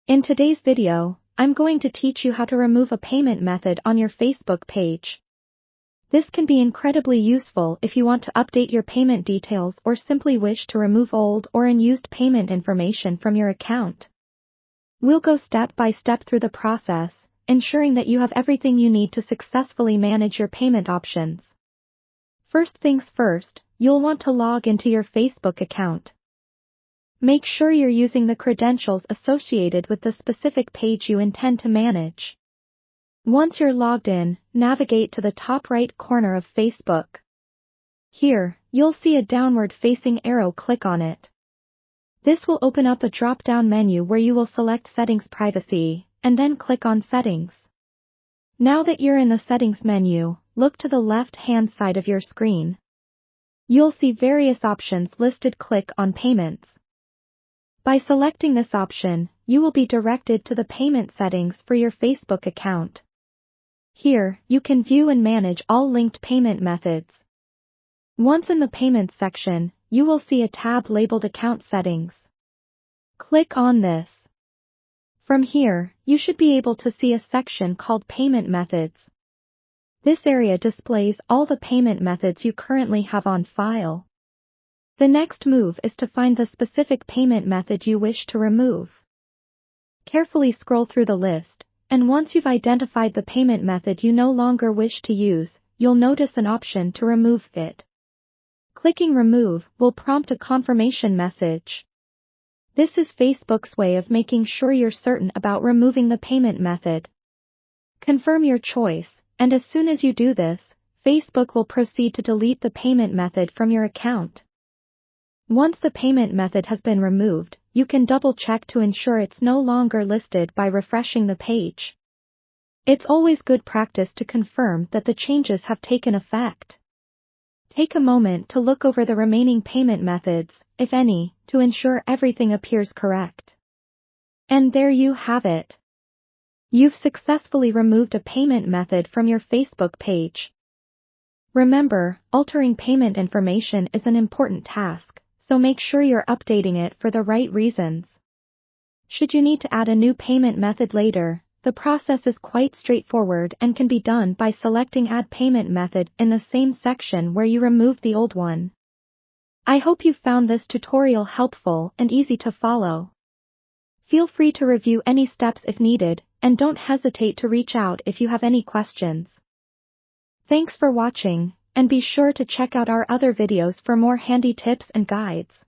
In today's video, I'm going to teach you how to remove a payment method on your Facebook page. This can be incredibly useful if you want to update your payment details or simply wish to remove old or unused payment information from your account. We'll go step by step through the process, ensuring that you have everything you need to successfully manage your payment options. First things first, you'll want to log into your Facebook account. Make sure you're using the credentials associated with the specific page you intend to manage. Once you're logged in, navigate to the top right corner of Facebook. Here, you'll see a downward-facing arrow. Click on it. This will open up a drop-down menu where you will select Settings Privacy, and then click on Settings. Now that you're in the Settings menu, look to the left-hand side of your screen. You'll see various options listed. Click on Payments. By selecting this option, you will be directed to the payment settings for your Facebook account. Here, you can view and manage all linked payment methods. Once in the Payments section, you will see a tab labeled Account Settings. Click on this. From here, you should be able to see a section called Payment Methods. This area displays all the payment methods you currently have on file. The next move is to find the specific payment method you wish to remove. Carefully scroll through the list, and once you've identified the payment method you no longer wish to use, you'll notice an option to remove it. Clicking Remove will prompt a confirmation message. This is Facebook's way of making sure you're certain about removing the payment method. Confirm your choice, and as soon as you do this, Facebook will proceed to delete the payment method from your account. Once the payment method has been removed, you can double-check to ensure it's no longer listed by refreshing the page. It's always good practice to confirm that the changes have taken effect. Take a moment to look over the remaining payment methods, if any, to ensure everything appears correct. And there you have it. You've successfully removed a payment method from your Facebook page. Remember, altering payment information is an important task, so make sure you're updating it for the right reasons. Should you need to add a new payment method later, the process is quite straightforward and can be done by selecting Add Payment Method in the same section where you removed the old one. I hope you found this tutorial helpful and easy to follow. Feel free to review any steps if needed, and don't hesitate to reach out if you have any questions. Thanks for watching, and be sure to check out our other videos for more handy tips and guides.